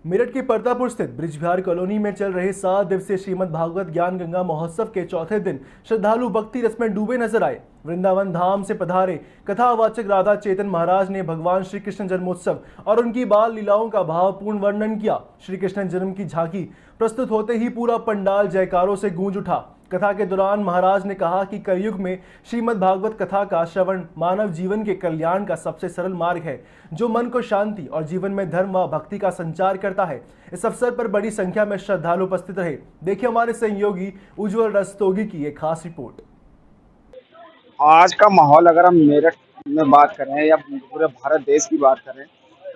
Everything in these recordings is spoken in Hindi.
मेरठ के परतापुर स्थित ब्रिजबिहार कॉलोनी में चल रहे 7 दिवसीय श्रीमद् भागवत ज्ञान गंगा महोत्सव के चौथे दिन श्रद्धालु भक्ति रस में डूबे नजर आए। वृंदावन धाम से पधारे कथावाचक राधा चेतन महाराज ने भगवान श्री कृष्ण जन्मोत्सव और उनकी बाल लीलाओं का भावपूर्ण वर्णन किया। श्री कृष्ण जन्म की झांकी प्रस्तुत होते ही पूरा पंडाल जयकारों से गूंज उठा। कथा के दौरान महाराज ने कहा कि कलयुग में श्रीमद् भागवत कथा का श्रवण मानव जीवन के कल्याण का सबसे सरल मार्ग है, जो मन को शांति और जीवन में धर्म व भक्ति का संचार करता है। इस अवसर पर बड़ी संख्या में श्रद्धालु उपस्थित रहे। देखिए हमारे सहयोगी उज्जवल रस्तोगी की एक खास रिपोर्ट। आज का माहौल अगर हम मेरठ में बात करें या पूरे भारत देश की बात करें,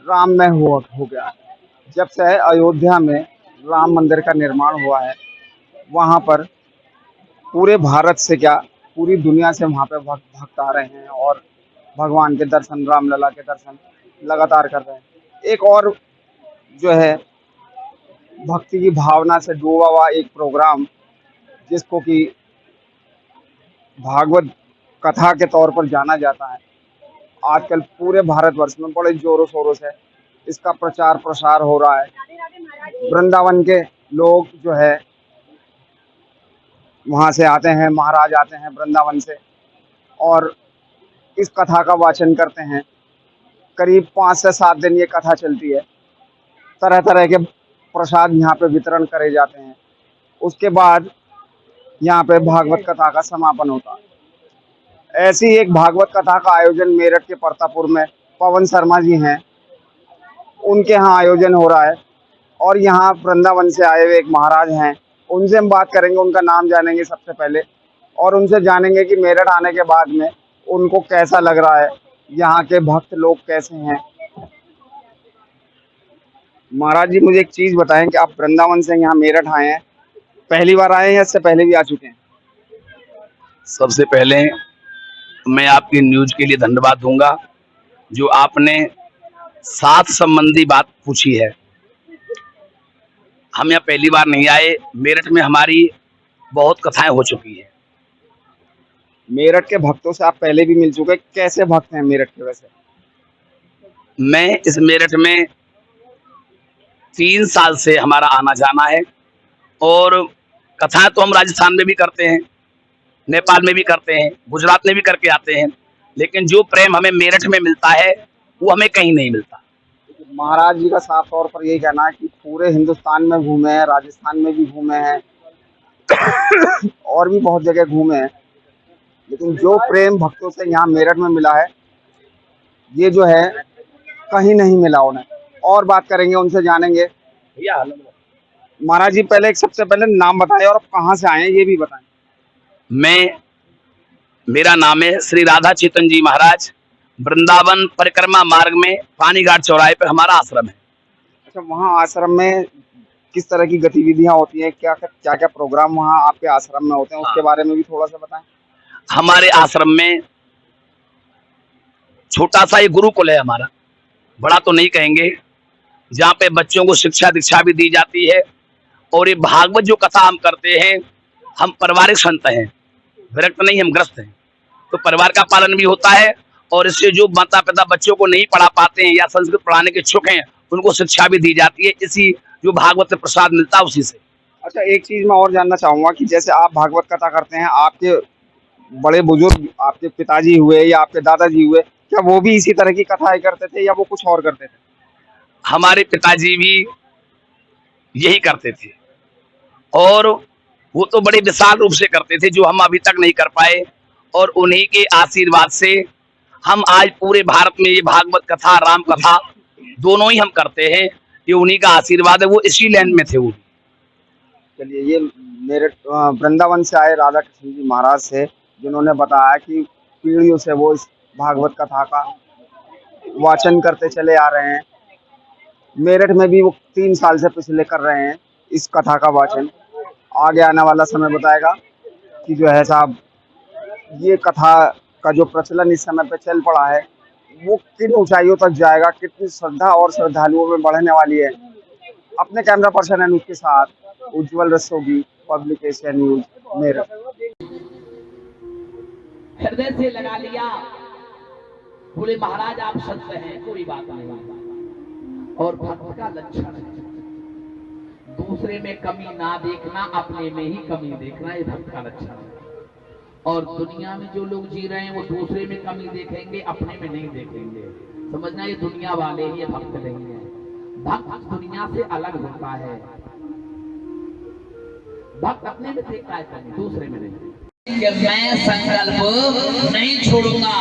राममय हो गया है। जब से अयोध्या में राम मंदिर का निर्माण हुआ है, वहाँ पर पूरे भारत से क्या पूरी दुनिया से वहाँ पे भक्त आ रहे हैं और भगवान के दर्शन, रामलला के दर्शन लगातार कर रहे हैं। एक और जो है भक्ति की भावना से डूबा हुआ एक प्रोग्राम, जिसको कि भागवत कथा के तौर पर जाना जाता है, आजकल पूरे भारतवर्ष में बड़े जोरों शोरों से इसका प्रचार प्रसार हो रहा है। वृंदावन के लोग जो है वहाँ से आते हैं, महाराज आते हैं वृंदावन से और इस कथा का वाचन करते हैं। करीब 5 से 7 दिन ये कथा चलती है। तरह तरह के प्रसाद यहाँ पे वितरण करे जाते हैं। उसके बाद यहाँ पे भागवत कथा का समापन होता है। ऐसी एक भागवत कथा का आयोजन मेरठ के परतापुर में पवन शर्मा जी हैं, उनके यहाँ आयोजन हो रहा है और यहाँ वृंदावन से आए हुए एक महाराज हैं, उनसे हम बात करेंगे, उनका नाम जानेंगे सबसे पहले और उनसे जानेंगे कि मेरठ आने के बाद में उनको कैसा लग रहा है, यहाँ के भक्त लोग कैसे हैं। महाराज जी, मुझे एक चीज़ बताएं कि आप वृंदावन से यहाँ मेरठ आए हैं, पहली बार आए हैं या इससे पहले भी आ चुके हैं? सबसे पहले मैं आपकी न्यूज के लिए धन्यवाद दूंगा, जो आपने साथ संबंधी बात पूछी है। हम यहाँ पहली बार नहीं आए, मेरठ में हमारी बहुत कथाएं हो चुकी हैं। मेरठ के भक्तों से आप पहले भी मिल चुके हैं, कैसे भक्त हैं मेरठ के वैसे? मैं इस मेरठ में 3 साल से हमारा आना जाना है और कथाएं तो हम राजस्थान में भी करते हैं, नेपाल में भी करते हैं, गुजरात में भी करके आते हैं, लेकिन जो प्रेम हमें मेरठ में मिलता है वो हमें कहीं नहीं मिलता। महाराज जी का साफ तौर पर यही कहना है कि पूरे हिंदुस्तान में घूमे हैं, राजस्थान में भी घूमे हैं और भी बहुत जगह घूमे हैं, लेकिन जो प्रेम भक्तों से यहाँ मेरठ में मिला है, ये जो है कहीं नहीं मिला उन्हें। और बात करेंगे, उनसे जानेंगे। भैया महाराज जी, पहले सबसे पहले नाम बताएं और कहाँ से आए हैं ये भी बताएं। मेरा नाम है श्री राधा चेतन जी महाराज। वृंदावन परिक्रमा मार्ग में पानीघाट चौराहे पर हमारा आश्रम है। अच्छा, वहाँ आश्रम में किस तरह की गतिविधियां होती हैं, क्या क्या प्रोग्राम वहाँ आपके आश्रम में होते हैं, उसके बारे में भी थोड़ा सा बताएं। हमारे आश्रम में छोटा सा ये गुरुकुल है हमारा, बड़ा तो नहीं कहेंगे, जहाँ पे बच्चों को शिक्षा दीक्षा भी दी जाती है। और ये भागवत जो कथा हम करते हैं, हम पारिवारिक संत हैं, विरक्त नहीं, हम ग्रस्त हैं, तो परिवार का पालन भी होता है और इससे जो माता पिता बच्चों को नहीं पढ़ा पाते हैं या संस्कृत पढ़ाने के इच्छुक हैं, उनको शिक्षा भी दी जाती है। इसी जो भागवत से प्रसाद मिलता है उसी से। अच्छा, एक चीज मैं और जानना चाहूंगा कि जैसे आप भागवत कथा करते हैं, आपके बड़े बुजुर्ग, आपके पिताजी हुए या आपके दादाजी हुए, क्या वो भी इसी तरह की कथाएं करते थे या वो कुछ और करते थे? हमारे पिताजी भी यही करते थे और वो तो बड़े विशाल रूप से करते थे, जो हम अभी तक नहीं कर पाए। और उन्हीं के आशीर्वाद से हम आज पूरे भारत में ये भागवत कथा, राम कथा दोनों ही हम करते हैं। ये उन्हीं का आशीर्वाद है, वो इसी लैंड में थे वो। चलिए, ये मेरे वृंदावन से आए राधा कृष्ण जी महाराज से, जिन्होंने बताया कि पीढ़ियों से वो इस भागवत कथा का वाचन करते चले आ रहे हैं। मेरठ में भी वो 3 साल से पिछले कर रहे हैं इस कथा का वाचन। आगे आने वाला समय बताएगा कि जो है साहब, ये कथा का जो प्रचलन इस समय पे चल पड़ा है, वो किन ऊंचाइयों तक जाएगा, कितनी श्रद्धा और श्रद्धालुओं में बढ़ने वाली है। अपने कैमरा पर्सन अनुज के साथ Ujjwal Rastogi, public Asia news, Meerut. हृदय से लगा लिया, बोले महाराज आप सत्य हैं, कोई बात नहीं। और भक्त का लक्षण है। दूसरे में कमी ना देखना, अपने में ही कमी देखना, ये भक्त का लक्षण है। और दुनिया में जो लोग जी रहे हैं वो दूसरे में कमी देखेंगे, अपने में नहीं देखेंगे। समझना, ये दुनिया वाले ही, ये भक्त नहीं है। भक्त दुनिया से अलग होता है। भक्त अपने में देखता है कमी, दूसरे में नहीं। कि मैं संकल्प नहीं छोड़ूंगा।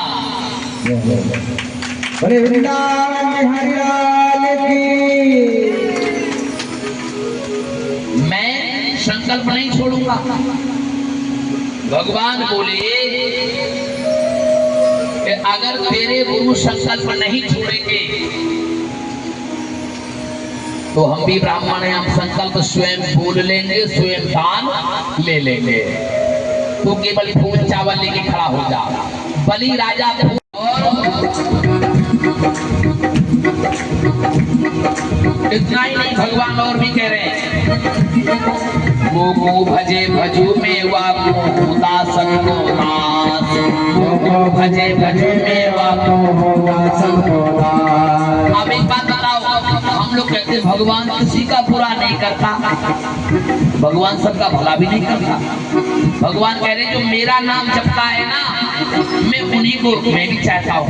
अरे वृंदावन बिहारी लाल की, मैं संकल्प नहीं छोड़ूंगा। भगवान बोले कि अगर तेरे गुरु संकल्प नहीं छोड़ेंगे तो हम भी ब्राह्मण हैं, हम संकल्प स्वयं बोल लेंगे, स्वयं दान ले लेंगे। तो केवल फूल चावल लेके खड़ा हो जा। बलि राजा इतना ही नहीं, भगवान और भी कह रहे हैं, गो भजे भजू में वाको दासन को दास, गो भजे भजू में वाको दासन को दास। अब एक बात बताओ, हम लोग कहते हैं भगवान किसी का बुरा नहीं करता, भगवान सबका भला भी नहीं करता। भगवान कह रहे जो मेरा नाम जपता है ना, मैं उन्हीं को मैं भी चाहता हूँ।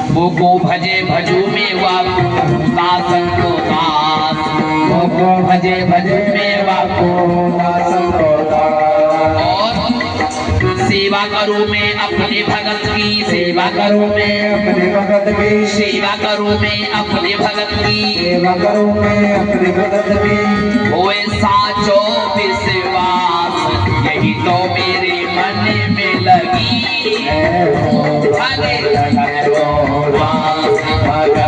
वो गो भजे भजू में वाको दासन को दास, वो गो भजे भजू में वाको दासन को दास। और सेवा करूं मैं अपने भगत की, सेवा करूं मैं अपने भगत की, सेवा करूं मैं अपने भगत की, सेवा करूं मैं अपने भगत की। होए साचो विश्वास, यही तो मेरे मन में लगी, भगे भगत